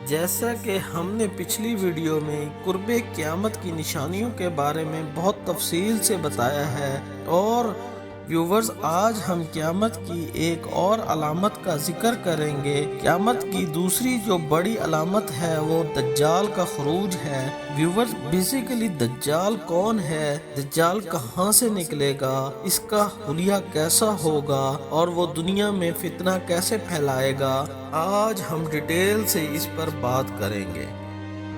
جیسا کہ ہم نے پچھلی ویڈیو میں قرب قیامت کی نشانیوں کے بارے میں بہت تفصیل سے بتایا ہے، اور ویورز آج ہم قیامت کی ایک اور علامت کا ذکر کریں گے۔ قیامت کی دوسری جو بڑی علامت ہے وہ دجال کا خروج ہے۔ ویورز بیسیکلی دجال کون ہے، دجال کہاں سے نکلے گا، اس کا حلیہ کیسا ہوگا، اور وہ دنیا میں فتنہ کیسے پھیلائے گا، آج ہم ڈیٹیل سے اس پر بات کریں گے۔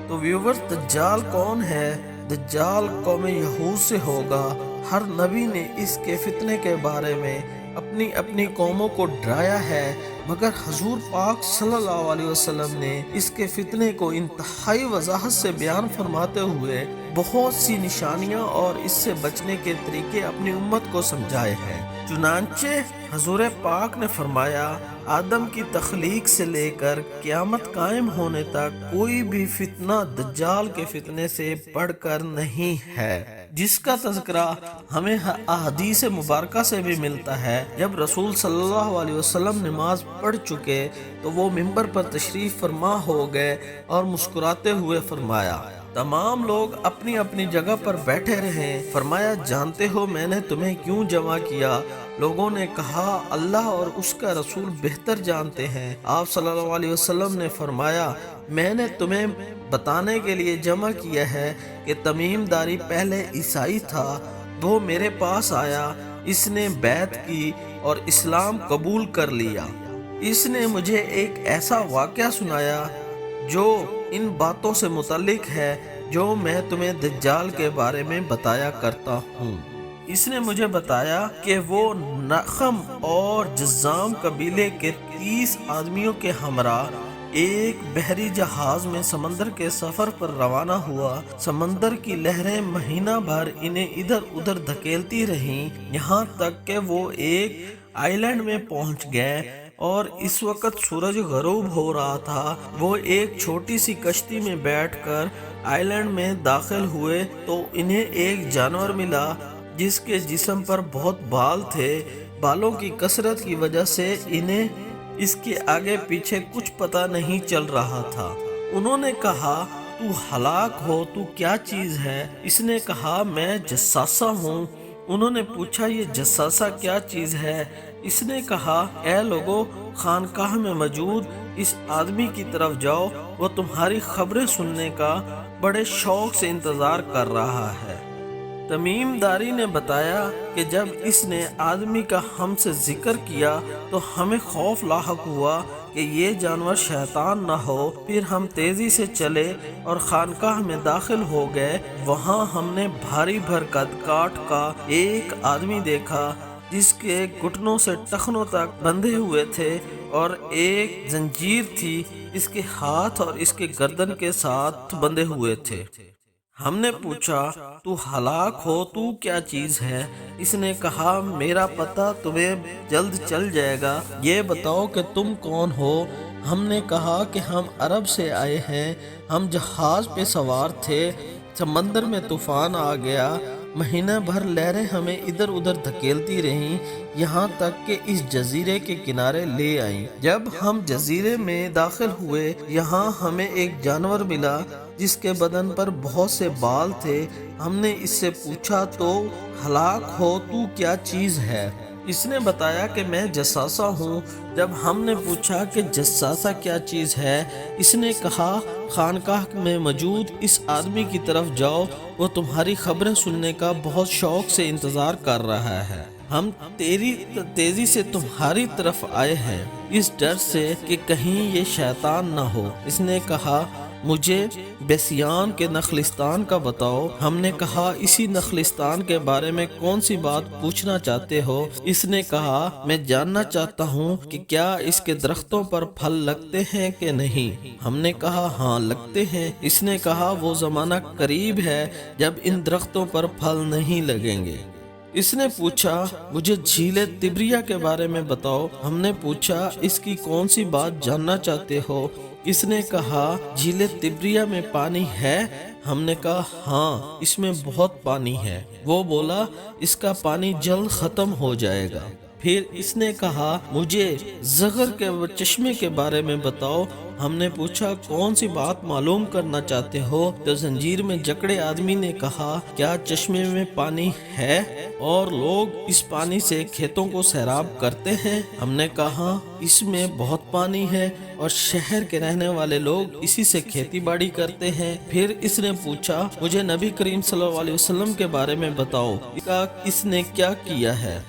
تو ویورز دجال کون ہے؟ دجال قوم یہود سے ہوگا۔ ہر نبی نے اس کے فتنے کے بارے میں اپنی اپنی قوموں کو ڈرایا ہے، مگر حضور پاک صلی اللہ علیہ وسلم نے اس کے فتنے کو انتہائی وضاحت سے بیان فرماتے ہوئے بہت سی نشانیاں اور اس سے بچنے کے طریقے اپنی امت کو سمجھائے ہیں۔ چنانچہ حضور پاک نے فرمایا، آدم کی تخلیق سے لے کر قیامت قائم ہونے تک کوئی بھی فتنہ دجال کے فتنے سے بڑھ کر نہیں ہے، جس کا تذکرہ ہمیں احادیث مبارکہ سے بھی ملتا ہے۔ جب رسول صلی اللہ علیہ وسلم نماز پڑھ چکے تو وہ ممبر پر تشریف فرما ہو گئے اور مسکراتے ہوئے فرمایا، تمام لوگ اپنی اپنی جگہ پر بیٹھے رہے۔ فرمایا، جانتے ہو میں نے تمہیں کیوں جمع کیا؟ لوگوں نے کہا، اللہ اور اس کا رسول بہتر جانتے ہیں۔ آپ صلی اللہ علیہ وسلم نے فرمایا، میں نے تمہیں بتانے کے لیے جمع کیا ہے کہ تمیم داری پہلے عیسائی تھا، وہ میرے پاس آیا، اس نے بیعت کی اور اسلام قبول کر لیا۔ اس نے مجھے ایک ایسا واقعہ سنایا جو ان باتوں سے متعلق ہے جو میں تمہیں دجال کے بارے میں بتایا کرتا ہوں۔ اس نے مجھے بتایا کہ وہ نخم اور جذام قبیلے کے 30 آدمیوں کے ہمراہ ایک بحری جہاز میں سمندر کے سفر پر روانہ ہوا۔ سمندر کی لہریں مہینہ بھر انہیں ادھر ادھر دھکیلتی رہیں، یہاں تک کہ وہ ایک آئی لینڈ میں پہنچ گئے، اور اس وقت سورج غروب ہو رہا تھا۔ وہ ایک چھوٹی سی کشتی میں بیٹھ کر آئی لینڈ میں داخل ہوئے تو انہیں ایک جانور ملا جس کے جسم پر بہت بال تھے۔ بالوں کی کثرت کی وجہ سے انہیں اس کے آگے پیچھے کچھ پتہ نہیں چل رہا تھا۔ انہوں نے کہا، تو ہلاک ہو، تو کیا چیز ہے؟ اس نے کہا، میں جساسہ ہوں۔ انہوں نے پوچھا، یہ جساسہ کیا چیز ہے؟ اس نے کہا، اے لوگو، خانقاہ میں موجود اس آدمی کی طرف جاؤ، وہ تمہاری خبریں سننے کا بڑے شوق سے انتظار کر رہا ہے۔ تمیم داری نے بتایا کہ جب اس نے آدمی کا ہم سے ذکر کیا تو ہمیں خوف لاحق ہوا کہ یہ جانور شیطان نہ ہو۔ پھر ہم تیزی سے چلے اور خانقاہ میں داخل ہو گئے۔ وہاں ہم نے بھاری بھرکت کاٹ کا ایک آدمی دیکھا جس کے گھٹنوں سے ٹخنوں تک بندھے ہوئے تھے اور ایک زنجیر تھی اس کے ہاتھ اور اس کے گردن کے ساتھ بندھے ہوئے تھے۔ ہم نے پوچھا، تو ہلاک ہو، تو کیا چیز ہے؟ اس نے کہا، میرا پتہ تمہیں جلد چل جائے گا، یہ بتاؤ کہ تم کون ہو؟ ہم نے کہا کہ ہم عرب سے آئے ہیں، ہم جہاز پہ سوار تھے، سمندر میں طوفان آ گیا، مہینہ بھر لہریں ہمیں ادھر ادھر دھکیلتی رہیں، یہاں تک کہ اس جزیرے کے کنارے لے آئیں۔ جب ہم جزیرے میں داخل ہوئے، یہاں ہمیں ایک جانور ملا جس کے بدن پر بہت سے بال تھے۔ ہم نے اس سے پوچھا، تو ہلاک ہو، تو کیا چیز ہے؟ اس نے بتایا کہ میں جساسہ ہوں۔ جب ہم نے پوچھا کہ جساسہ کیا چیز ہے، اس نے کہا، خانقاہ میں موجود اس آدمی کی طرف جاؤ، وہ تمہاری خبریں سننے کا بہت شوق سے انتظار کر رہا ہے۔ ہم تیزی سے تمہاری طرف آئے ہیں، اس ڈر سے کہ کہیں یہ شیطان نہ ہو۔ اس نے کہا، مجھے بیسیان کے نخلستان کا بتاؤ۔ ہم نے کہا، اسی نخلستان کے بارے میں کون سی بات پوچھنا چاہتے ہو؟ اس نے کہا، میں جاننا چاہتا ہوں کہ کیا اس کے درختوں پر پھل لگتے ہیں کہ نہیں؟ ہم نے کہا، ہاں لگتے ہیں۔ اس نے کہا، وہ زمانہ قریب ہے جب ان درختوں پر پھل نہیں لگیں گے۔ اس نے پوچھا، مجھے جھیل تبریہ کے بارے میں بتاؤ۔ ہم نے پوچھا، اس کی کون سی بات جاننا چاہتے ہو؟ اس نے کہا، جھیل تبریہ میں پانی ہے؟ ہم نے کہا، ہاں اس میں بہت پانی ہے۔ وہ بولا، اس کا پانی جلد ختم ہو جائے گا۔ پھر اس نے کہا مجھے زغر کے چشمے کے بارے میں بتاؤ۔ ہم نے پوچھا کون سی بات معلوم کرنا چاہتے ہو؟ تو زنجیر میں جکڑے آدمی نے کہا کیا چشمے میں پانی ہے اور لوگ اس پانی سے کھیتوں کو سیراب کرتے ہیں؟ ہم نے کہا اس میں بہت پانی ہے اور شہر کے رہنے والے لوگ اسی سے کھیتی باڑی کرتے ہیں۔ پھر اس نے پوچھا مجھے نبی کریم صلی اللہ علیہ وسلم کے بارے میں بتاؤ، اس نے کیا کیا ہے؟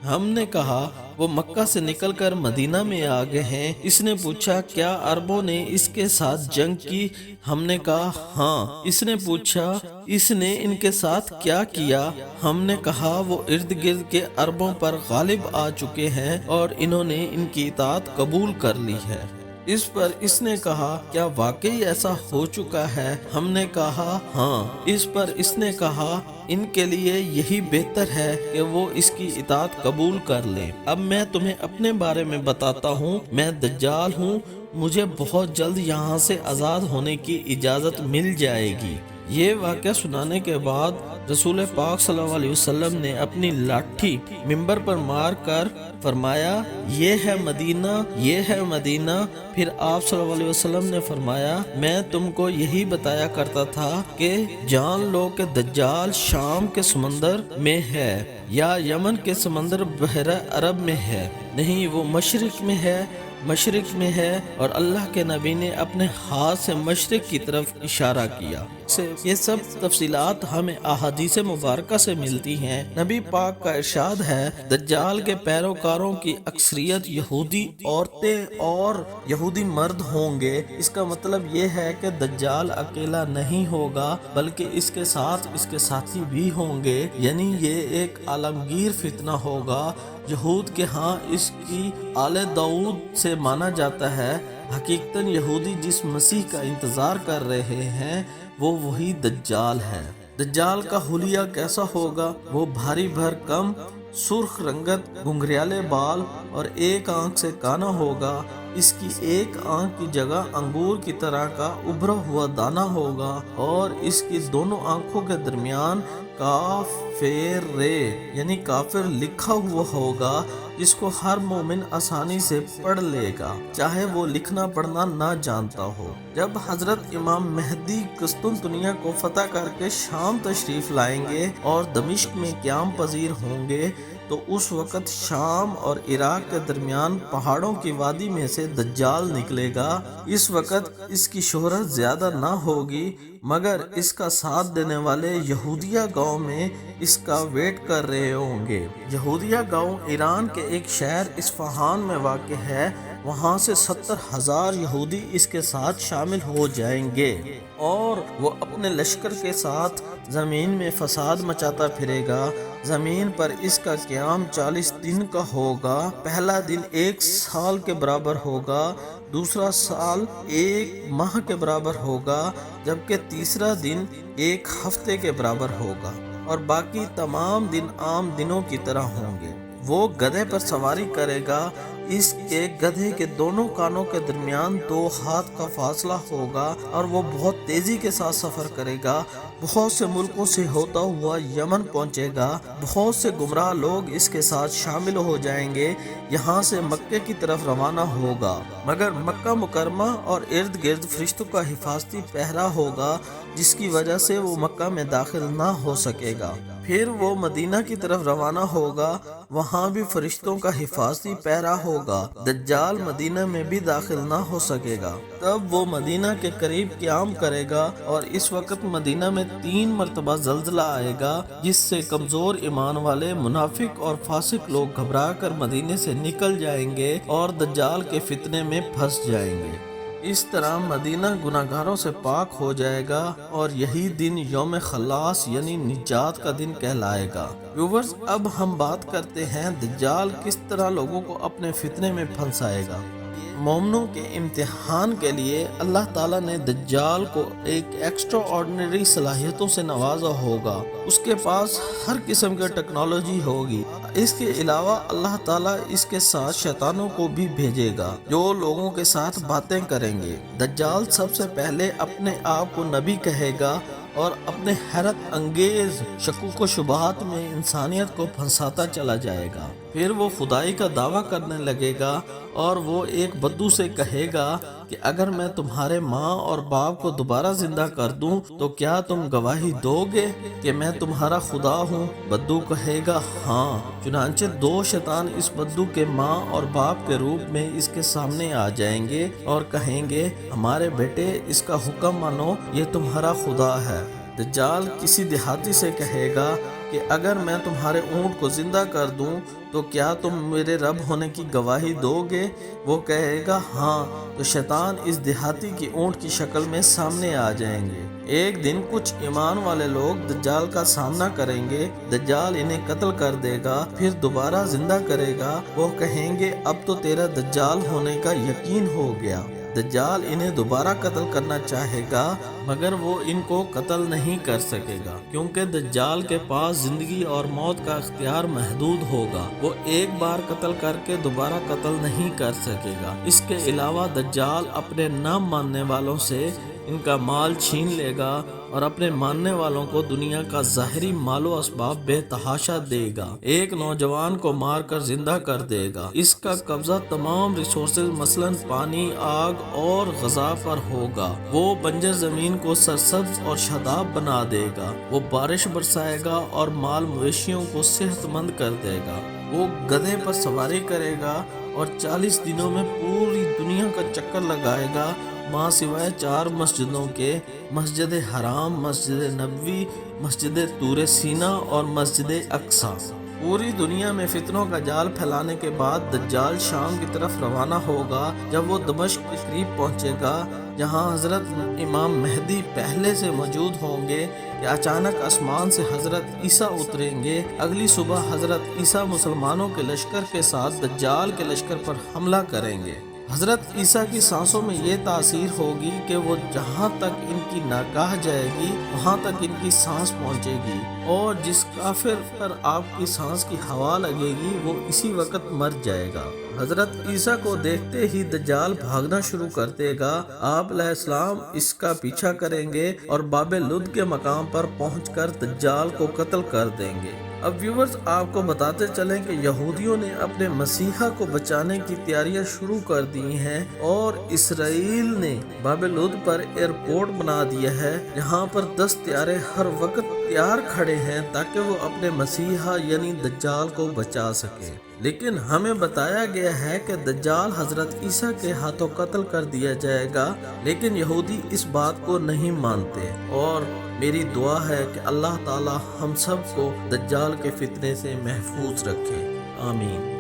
ہم نے کہا وہ مکہ سے نکل کر مدینہ میں آ گئے ہیں۔ اس نے پوچھا کیا عربوں نے اس کے ساتھ جنگ کی؟ ہم نے کہا ہاں۔ اس نے پوچھا اس نے ان کے ساتھ کیا کیا؟ ہم نے کہا وہ ارد گرد کے عربوں پر غالب آ چکے ہیں اور انہوں نے ان کی اطاعت قبول کر لی ہے۔ اس پر اس نے کہا کیا واقعی ایسا ہو چکا ہے؟ ہم نے کہا ہاں۔ اس پر اس نے کہا ان کے لیے یہی بہتر ہے کہ وہ اس کی اطاعت قبول کر لیں۔ اب میں تمہیں اپنے بارے میں بتاتا ہوں، میں دجال ہوں، مجھے بہت جلد یہاں سے آزاد ہونے کی اجازت مل جائے گی۔ یہ واقعہ سنانے کے بعد رسول پاک صلی اللہ علیہ وسلم نے اپنی لاٹھی منبر پر مار کر فرمایا یہ ہے مدینہ، یہ ہے مدینہ۔ پھر آپ صلی اللہ علیہ وسلم نے فرمایا میں تم کو یہی بتایا کرتا تھا کہ جان لو کہ دجال شام کے سمندر میں ہے یا یمن کے سمندر بحیرہ عرب میں ہے، نہیں وہ مشرق میں ہے، مشرق میں ہے۔ اور اللہ کے نبی نے اپنے ہاتھ سے مشرق کی طرف اشارہ کیا۔ یہ سب تفصیلات ہمیں احادیث مبارکہ سے ملتی ہیں۔ نبی پاک کا ارشاد ہے دجال کے پیروکاروں کی اکثریت یہودی عورتیں اور یہودی مرد ہوں گے۔ اس کا مطلب یہ ہے کہ دجال اکیلا نہیں ہوگا بلکہ اس کے ساتھ اس کے ساتھی بھی ہوں گے، یعنی یہ ایک عالمگیر فتنہ ہوگا۔ یہود کے ہاں اس کی آل داؤد سے مانا جاتا ہے۔ حقیقتاً یہودی جس مسیح کا انتظار کر رہے ہیں وہ وہی دجال ہے۔ دجال کا حلیہ کیسا ہوگا؟ وہ بھاری بھرکم سرخ رنگت، گھنگریالے بال اور ایک آنکھ سے کانا ہوگا۔ اس کی ایک آنکھ کی جگہ انگور کی طرح کا ابھرا ہوا دانہ ہوگا اور اس کی دونوں آنکھوں کے درمیان کافر یعنی کافر لکھا ہوا ہوگا، جس کو ہر مومن آسانی سے پڑھ لے گا چاہے وہ لکھنا پڑھنا نہ جانتا ہو۔ جب حضرت امام مہدی قسطنطنیہ کو فتح کر کے شام تشریف لائیں گے اور دمشق میں قیام پذیر ہوں گے تو اس وقت شام اور عراق کے درمیان پہاڑوں کی وادی میں سے دجال نکلے گا۔ اس وقت اس کی شہرت زیادہ نہ ہوگی مگر اس کا ساتھ دینے والے یہودیہ گاؤں میں اس کا ویٹ کر رہے ہوں گے۔ یہودیہ گاؤں ایران کے ایک شہر اصفہان میں واقع ہے۔ وہاں سے 70,000 یہودی اس کے ساتھ شامل ہو جائیں گے اور وہ اپنے لشکر کے ساتھ زمین میں فساد مچاتا پھرے گا۔ زمین پر اس کا قیام 40 دن کا ہوگا۔ پہلا دن 1 سال کے برابر ہوگا، دوسرا سال 1 ماہ کے برابر ہوگا، جبکہ تیسرا دن 1 ہفتے کے برابر ہوگا اور باقی تمام دن عام دنوں کی طرح ہوں گے۔ وہ گدھے پر سواری کرے گا، اس کے گدھے کے دونوں کانوں کے درمیان 2 ہاتھ کا فاصلہ ہوگا اور وہ بہت تیزی کے ساتھ سفر کرے گا۔ بہت سے ملکوں سے ہوتا ہوا یمن پہنچے گا۔ بہت سے گمراہ لوگ اس کے ساتھ شامل ہو جائیں گے۔ یہاں سے مکے کی طرف روانہ ہوگا مگر مکہ مکرمہ اور ارد گرد فرشتوں کا حفاظتی پہرا ہوگا جس کی وجہ سے وہ مکہ میں داخل نہ ہو سکے گا۔ پھر وہ مدینہ کی طرف روانہ ہوگا، وہاں بھی فرشتوں کا حفاظتی پہرا ہوگا۔ دجال مدینہ میں بھی داخل نہ ہو سکے گا۔ تب وہ مدینہ کے قریب قیام کرے گا اور اس وقت مدینہ میں 3 مرتبہ زلزلہ آئے گا جس سے کمزور ایمان والے منافق اور فاسق لوگ گھبرا کر مدینے سے نکل جائیں گے اور دجال کے فتنے میں پھنس جائیں گے۔ اس طرح مدینہ گناہگاروں سے پاک ہو جائے گا اور یہی دن یوم خلاص یعنی نجات کا دن کہلائے گا۔ ویورز، اب ہم بات کرتے ہیں دجال کس طرح لوگوں کو اپنے فتنے میں پھنسائے گا۔ مومنوں کے امتحان کے لیے اللہ تعالیٰ نے دجال کو ایک ایکسٹرا آرڈنری صلاحیتوں سے نوازا ہوگا۔ اس کے پاس ہر قسم کی ٹیکنالوجی ہوگی۔ اس کے علاوہ اللہ تعالیٰ اس کے ساتھ شیطانوں کو بھی بھیجے گا جو لوگوں کے ساتھ باتیں کریں گے۔ دجال سب سے پہلے اپنے آپ کو نبی کہے گا اور اپنے حیرت انگیز شکوک و شبہات میں انسانیت کو پھنساتا چلا جائے گا۔ پھر وہ خدائی کا دعویٰ کرنے لگے گا اور وہ ایک بدو سے کہے گا کہ اگر میں تمہارے ماں اور باپ کو دوبارہ زندہ کر دوں تو کیا تم گواہی دو گے کہ میں تمہارا خدا ہوں؟ بدو کہے گا ہاں۔ چنانچہ دو شیطان اس بدو کے ماں اور باپ کے روپ میں اس کے سامنے آ جائیں گے اور کہیں گے ہمارے بیٹے اس کا حکم مانو، یہ تمہارا خدا ہے۔ دجال کسی دیہاتی سے کہے گا کہ اگر میں تمہارے اونٹ کو زندہ کر دوں تو کیا تم میرے رب ہونے کی گواہی دو گے؟ وہ کہے گا ہاں۔ تو شیطان اس دیہاتی کی اونٹ کی شکل میں سامنے آ جائیں گے۔ ایک دن کچھ ایمان والے لوگ دجال کا سامنا کریں گے، دجال انہیں قتل کر دے گا، پھر دوبارہ زندہ کرے گا۔ وہ کہیں گے اب تو تیرا دجال ہونے کا یقین ہو گیا۔ دجال انہیں دوبارہ قتل کرنا چاہے گا مگر وہ ان کو قتل نہیں کر سکے گا، کیونکہ دجال کے پاس زندگی اور موت کا اختیار محدود ہوگا۔ وہ ایک بار قتل کر کے دوبارہ قتل نہیں کر سکے گا۔ اس کے علاوہ دجال اپنے نہ ماننے والوں سے ان کا مال چھین لے گا اور اپنے ماننے والوں کو دنیا کا ظاہری مال و اسباب بے تحاشا دے گا۔ ایک نوجوان کو مار کر زندہ کر دے گا۔ اس کا قبضہ تمام ریسورسز مثلا پانی، آگ اور غذا پر ہوگا۔ وہ بنجر زمین کو سرسبز اور شاداب بنا دے گا۔ وہ بارش برسائے گا اور مال مویشیوں کو صحت مند کر دے گا۔ وہ گدھے پر سواری کرے گا اور 40 دنوں میں پوری دنیا کا چکر لگائے گا، ماں سوائے 4 مسجدوں کے، مسجد حرام، مسجد نبوی، مسجد طور سینا اور مسجد اقصی۔ پوری دنیا میں فتنوں کا جال پھیلانے کے بعد دجال شام کی طرف روانہ ہوگا۔ جب وہ دمشق کے قریب پہنچے گا جہاں حضرت امام مہدی پہلے سے موجود ہوں گے کہ اچانک آسمان سے حضرت عیسیٰ اتریں گے۔ اگلی صبح حضرت عیسیٰ مسلمانوں کے لشکر کے ساتھ دجال کے لشکر پر حملہ کریں گے۔ حضرت عیسیٰ کی سانسوں میں یہ تاثیر ہوگی کہ وہ جہاں تک ان کی نگاہ جائے گی وہاں تک ان کی سانس پہنچے گی، اور جس کافر پر آپ کی سانس کی ہوا لگے گی وہ اسی وقت مر جائے گا۔ حضرت عیسیٰ کو دیکھتے ہی دجال بھاگنا شروع کر دے گا۔ آپ علیہ السلام اس کا پیچھا کریں گے اور باب لد کے مقام پر پہنچ کر دجال کو قتل کر دیں گے۔ اب ویورز آپ کو بتاتے چلیں کہ یہودیوں نے اپنے مسیحا کو بچانے کی تیاریاں شروع کر دی ہیں اور اسرائیل نے باب لد پر ایئرپورٹ بنا دیا ہے جہاں پر 10 طیارے ہر وقت تیار کھڑے ہیں تاکہ وہ اپنے مسیحا یعنی دجال کو بچا سکے۔ لیکن ہمیں بتایا گیا ہے کہ دجال حضرت عیسیٰ کے ہاتھوں قتل کر دیا جائے گا، لیکن یہودی اس بات کو نہیں مانتے، اور میری دعا ہے کہ اللہ تعالی ہم سب کو دجال کے فتنے سے محفوظ رکھے۔ آمین۔